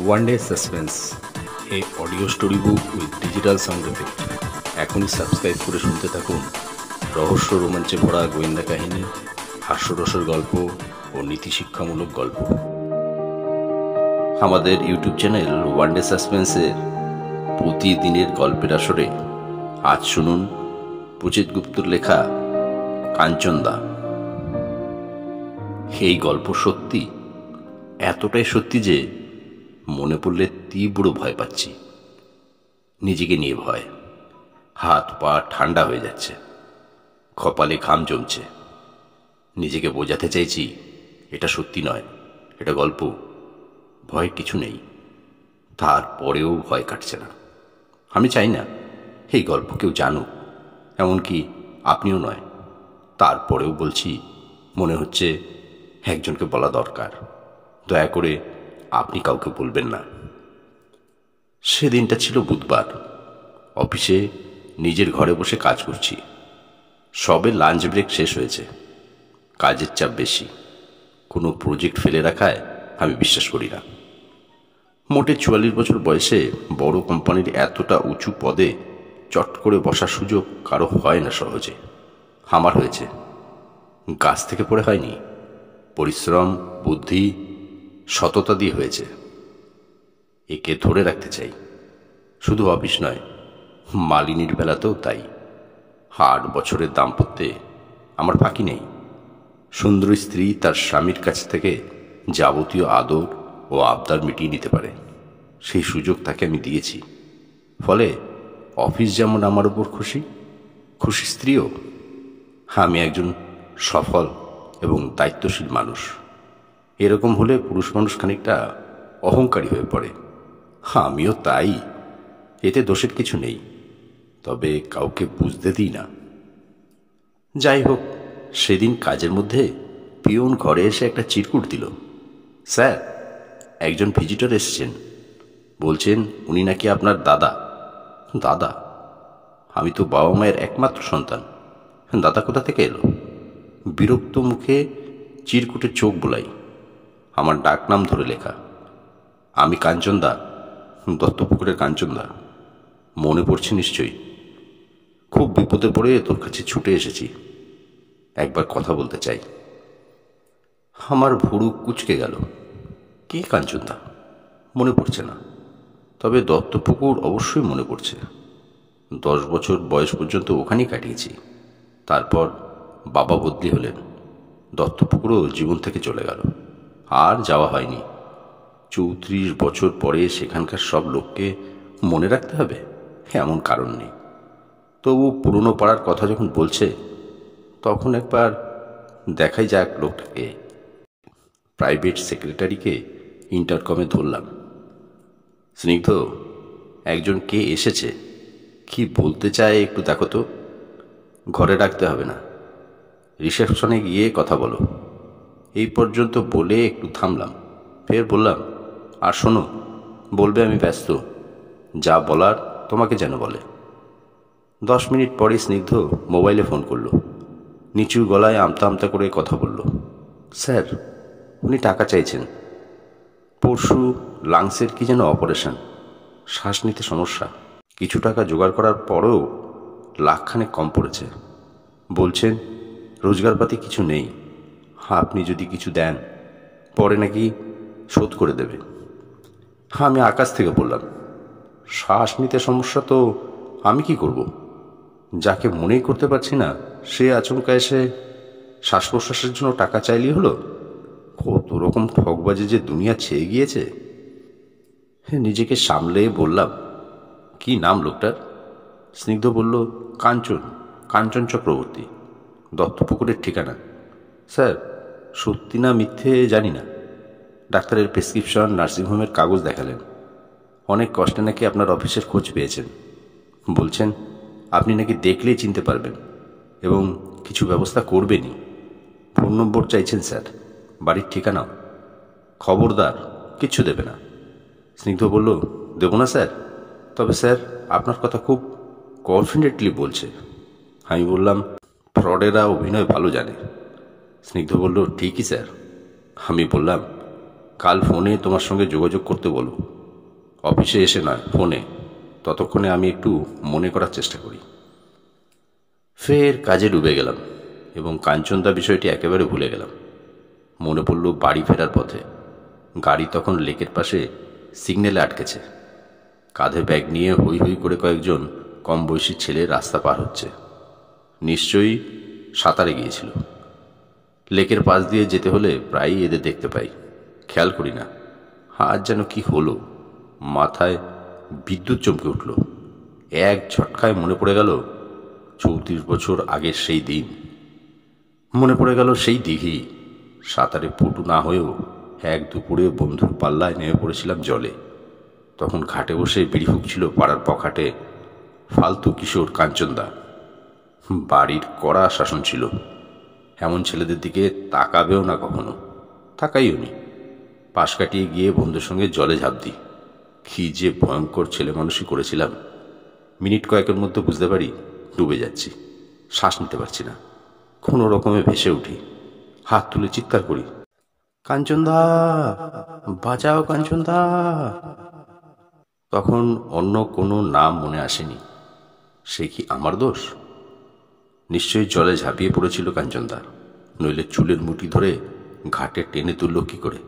One day suspense, A audio story book with digital sound effect. এখনই subscribe করে শুনতে থাকুন রহস্য রোমাঞ্চে ভরা গোয়েন্দা কাহিনী, হাস্যরসের গল্প ও নীতিশিক্ষামূলক গল্প। আমাদের ইউটিউব চ্যানেল ওয়ান ডে সাসপেন্সের প্রতিদিনের গল্পের আসরে আজ শুনুন পুচিত গুপ্তর লেখা কাঞ্চনদা। এই গল্প সত্যি, এতটাই সত্যি যে মনে পড়লে তীব্র ভয় পাচ্ছি। নিজেকে নিয়ে ভয়, হাত পা ঠান্ডা হয়ে যাচ্ছে, কপালে ঘাম জমছে। নিজেকে বোঝাতে চাইছি এটা সত্যি নয়, এটা গল্প, ভয়ের কিছু নেই। তারপরেও ভয় কাটছে না। আমি চাই না এই গল্প কেউ জানুক, এমনকি আপনিও নয়। তারপরেও বলছি, মনে হচ্ছে একজনকে বলা দরকার। দয়া করে আপনি কাউকে বলবেন না। সেদিনটা ছিল বুধবার। অফিসে নিজের ঘরে বসে কাজ করছি। সবে লাঞ্চ ব্রেক শেষ হয়েছে। কাজের চাপ বেশি। কোনো প্রজেক্ট ফেলে রাখায় আমি বিশ্বাস করি না। মোটে 44 বছর বয়সে বড় কোম্পানির এতটা উঁচু পদে চট করে বসার সুযোগ কারো হয় না সহজে। আমার হয়েছে। গাছ থেকে পড়ে হয়নি, পরিশ্রম, বুদ্ধি, সততা দিয়ে হয়েছে। একে ধরে রাখতে চাই। শুধু অফিস নয়, মালিনীর বেলাতেও তাই। 8 বছরের দাম্পত্যে আমার ফাঁকি নেই। সুন্দরী স্ত্রী তার স্বামীর কাছ থেকে যাবতীয় আদর ও আবদার মিটিয়ে নিতে পারে, সেই সুযোগ তাকে আমি দিয়েছি। ফলে অফিস যেমন আমার উপর খুশি, খুশি স্ত্রীও। আমি একজন সফল এবং দায়িত্বশীল মানুষ। এরকম হলে পুরুষ মানুষ খানিকটা অহংকারী হয়ে পড়ে। আমিও তাই। এতে দোষের কিছু নেই, তবে কাউকে বুঝতে দিই না। যাই হোক, সেদিন কাজের মধ্যে পিয়ন ঘরে এসে একটা চিরকুট দিল। স্যার, একজন ভিজিটর এসেছেন, বলছেন উনি নাকি আপনার দাদা। দাদা? আমি তো বাবা মায়ের একমাত্র সন্তান, দাদা কোথা থেকে এলো? বিরক্ত মুখে চিরকুটে চোখ বোলাই। আমার ডাক নাম ধরে লেখা। আমি কাঞ্চনদা, দত্তপুকুরের কাঞ্চনদা। মনে পড়ছে নিশ্চয়ই। খুব বিপদে পড়ে তোর কাছে ছুটে এসেছি, একবার কথা বলতে চাই। আমার ভুরু কুঁচকে গেল। কে কাঞ্চনদা? মনে পড়ছে না, তবে দত্তপুকুর অবশ্যই মনে পড়ছে। 10 বছর বয়স পর্যন্ত ওখানেই কাটিয়েছি। তারপর বাবা বদলি হলেন, দত্তপুকুরও জীবন থেকে চলে গেল। আর যাওয়া হয়নি। 34 বছর পরে সেখানকার সব লোককে মনে রাখতে হবে এমন কারণ নেই। তবু পুরনো পাড়ার কথা যখন বলছে, তখন একবার দেখাই যাক লোকটাকে। প্রাইভেট সেক্রেটারিকে ইন্টারকমে ধরলাম। স্নিগ্ধ, একজন কে এসেছে, কি বলতে চায় একটু দেখো তো। ঘরে ডাকতে হবে না, রিসেপশনে গিয়ে কথা বলো। এই পর্যন্ত বলে একটু থামলাম। ফের বললাম, আর শোনো, বলবে আমি ব্যস্ত, যা বলার তোমাকে যেন বলে। 10 মিনিট পরে স্নিগ্ধ মোবাইলে ফোন করলো। নিচু গলায় আমতা আমতা করে কথা বলল। স্যার, উনি টাকা চাইছেন। পরশু লাংসের কি যেন অপারেশন, শ্বাস নিতে সমস্যা। কিছু টাকা জোগাড় করার পরেও লাখখানেক কম পড়েছে। বলছেন রোজগারপাতি কিছু নেই, আপনি যদি কিছু দেন পরে নাকি শোধ করে দেবে। আমি আকাশ থেকে বললাম, শ্বাস নিতে সমস্যা তো আমি কি করব? যাকে মনেই করতে পারছি না সে আচমকা এসে শ্বাস প্রশ্বাসের জন্য টাকা চাইলেই হলো? কত রকম ঠকবাজি যে দুনিয়া ছেয়ে গিয়েছে। নিজেকে সামলে বললাম, কি নাম লোকটার? স্নিগ্ধ বলল, কাঞ্চন, কাঞ্চন চক্রবর্তী, দত্তপুকুরের ঠিকানা। স্যার, সত্যি না মিথ্যে জানি না। ডাক্তারের প্রেসক্রিপশন, নার্সিংহোমের কাগজ দেখালেন। অনেক কষ্টে নাকি আপনার অফিসের খোঁজ পেয়েছেন। বলছেন আপনি নাকি দেখলেই চিনতে পারবেন এবং কিছু ব্যবস্থা করবেনই। ফোন নম্বর চাইছেন স্যার, বাড়ির ঠিকানাও। খবরদার কিচ্ছু দেবে না। স্নিগ্ধ বলল, দেব না স্যার, তবে স্যার আপনার কথা খুব কনফিডেন্টলি বলছে। আমি বললাম, ফ্রডেরা অভিনয় ভালো জানে। স্নিগ্ধ বলল, ঠিকই স্যার। আমি বললাম, কাল ফোনে তোমার সঙ্গে যোগাযোগ করতে বলো। অফিসে এসে নয়, ফোনে। ততক্ষণে আমি একটু মনে করার চেষ্টা করি। ফের কাজে ডুবে গেলাম এবং কাঞ্চনদা বিষয়টি একেবারে ভুলে গেলাম। মনে পড়ল বাড়ি ফেরার পথে গাড়ি তখন লেকের পাশে সিগন্যালে আটকেছে। কাঁধে ব্যাগ নিয়ে হই হই করে কয়েকজন কম বয়সী ছেলে রাস্তা পার হচ্ছে। নিশ্চয়ই সাঁতারে গিয়েছিল। লেকের পাশ দিয়ে যেতে হলে প্রায়ই এদের দেখতে পাই, খেয়াল করি না। আজ যেন কি হলো, মাথায় বিদ্যুৎ চমকে উঠল। এক ঝটকায় মনে পড়ে গেল 34 বছর আগের সেই দিন। মনে পড়ে গেল সেই দিঘি। সাঁতারে পটু না হয়েও এক দুপুরে বন্ধুর পাল্লায় নেমে পড়েছিলাম জলে। তখন ঘাটে বসে বিড়ি ফুঁকছিল পাড়ার পকেটে ফালতু কিশোর কাঞ্চনদা। বাড়ির কড়া শাসন ছিল, এমন ছেলেদের দিকে তাকাবেও না কখনো, তাকাইও নি। পাশ কাটিয়ে গিয়ে বন্ধুর সঙ্গে জলে ঝাঁপ দিই। কি যে ভয়ঙ্কর ছেলে মানুষই করেছিলাম। মিনিট কয়েকের মধ্যে বুঝতে পারি ডুবে যাচ্ছি, শ্বাস নিতে পারছি না। কোনো রকমে ভেসে উঠি, হাত তুলে চিৎকার করি, কাঞ্চনদা বাঁচাও, কাঞ্চনদা। তখন অন্য কোনো নাম মনে আসেনি। সে কি আমার দোষ? নিশ্চয়ই জলে ঝাঁপিয়ে পড়েছিল কাঞ্চনদা, নইলে চুলের মুঠি ধরে ঘাটে টেনে তুলল কি করে।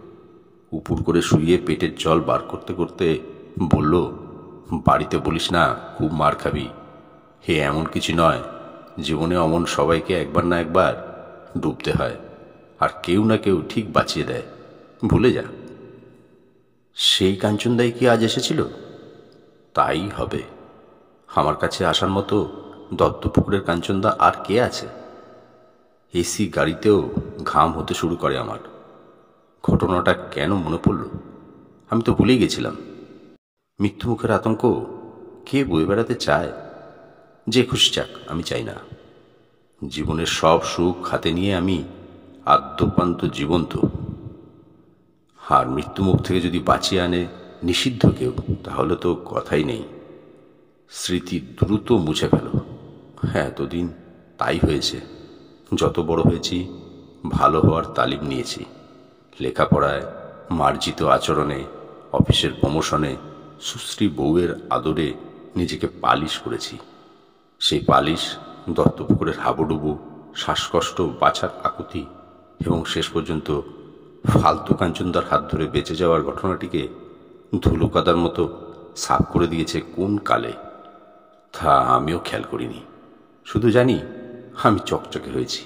উপুর করে শুয়ে পেটের জল বার করতে করতে বলল, বাড়িতে বলিস না, খুব মার খাবি। হে এমন কিছু নয়, জীবনে অমন সবাইকে একবার না একবার ডুবতে হয়, আর কেউ না কেউ ঠিক বাঁচিয়ে দেয়, ভুলে যা। সেই কাঞ্চনদাই কি আজ এসেছিল? তাই হবে। আমার কাছে আসার মতো দত্তপুকুরের কাঞ্চনদা আর কে আছে? এসি গাড়িতেও ঘাম হতে শুরু করে আমার। ঘটনাটা কেন মনে পড়ল? আমি তো ভুলেই গেছিলাম। মৃত্যুমুখের আতঙ্ক কে বয়ে বেড়াতে চায়? যে খুশি চাক, আমি চাই না। জীবনের সব সুখ হাতে নিয়ে আমি আদ্যপান্ত জীবন্ত। আর মৃত্যুমুখ থেকে যদি বাঁচিয়ে আনে নিষিদ্ধ কেউ, তাহলে তো কথাই নেই। স্মৃতি দ্রুত মুছে ফেল। হ্যাঁ, এতদিন তাই হয়েছে। যত বড় হয়েছি, ভালো হওয়ার তালিম নিয়েছি। লেখাপড়ায়, মার্জিত আচরণে, অফিসের প্রমোশনে, সুশ্রী বউয়ের আদরে নিজেকে পালিশ করেছি। সেই পালিশ দত্তপুকুরের হাবুডুবু, শ্বাসকষ্ট, বাছার আকুতি এবং শেষ পর্যন্ত ফালতু কাঞ্চনদার হাত ধরে বেঁচে যাওয়ার ঘটনাটিকে ধুলো কাদার মতো সাফ করে দিয়েছে কোন কালে, তা আমিও খেয়াল করিনি। শুধু জানি আমি চকচকে হয়েছি।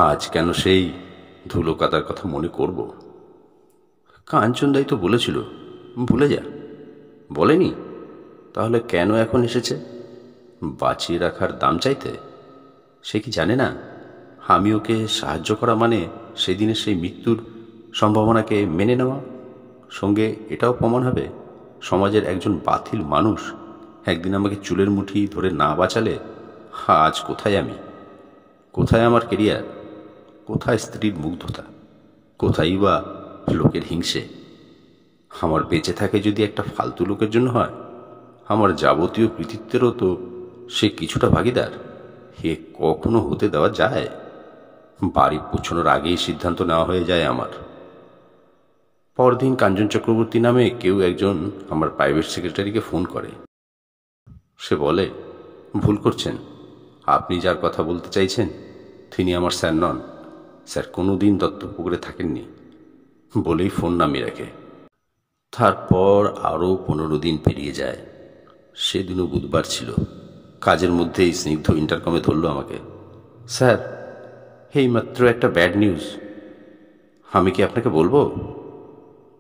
আজ কেন সেই ধুলো কাদার কথা মনে করব? কাঞ্চনদাই তো বলেছিল ভুলে যা। বলেনি? তাহলে কেন এখন এসেছে? বাঁচিয়ে রাখার দাম চাইতে? সে কি জানে না আমি ওকে সাহায্য করা মানে সেদিনের সেই মৃত্যুর সম্ভাবনাকে মেনে নেওয়া? সঙ্গে এটাও প্রমাণ হবে সমাজের একজন বাতিল মানুষ একদিন আমাকে চুলের মুঠি ধরে না বাঁচালে আজ কোথায় আমি? কোথায় আমার কেরিয়ার? কোথায় স্ত্রীর মুগ্ধতা? কোথায় বা লোকের হিংসে? আমার বেঁচে থাকে যদি একটা ফালতু লোকের জন্য হয়, আমার যাবতীয় কৃতিত্বেরও তো সে কিছুটা ভাগিদার। হে কখনো হতে দেওয়া যায়? বাড়ি পৌঁছানোর আগেই সিদ্ধান্ত নেওয়া হয়ে যায় আমার। পরদিন কাঞ্চন চক্রবর্তী নামে কেউ একজন আমার প্রাইভেট সেক্রেটারিকে ফোন করে। সে বলে, ভুল করছেন, আপনি যার কথা বলতে চাইছেন তিনি আমার স্যার নন। স্যার কোনো দিন দত্তপুকুরে থাকেননি, বলেই ফোন নামিয়ে রাখে। তারপর আরও 15 দিন পেরিয়ে যায়। সেদিনও বুধবার ছিল। কাজের মধ্যেই স্নিগ্ধ ইন্টারকমে ধরল আমাকে। স্যার, এই মাত্র একটা ব্যাড নিউজ। আমি কি আপনাকে বলবো?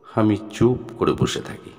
আমি চুপ করে বসে থাকি।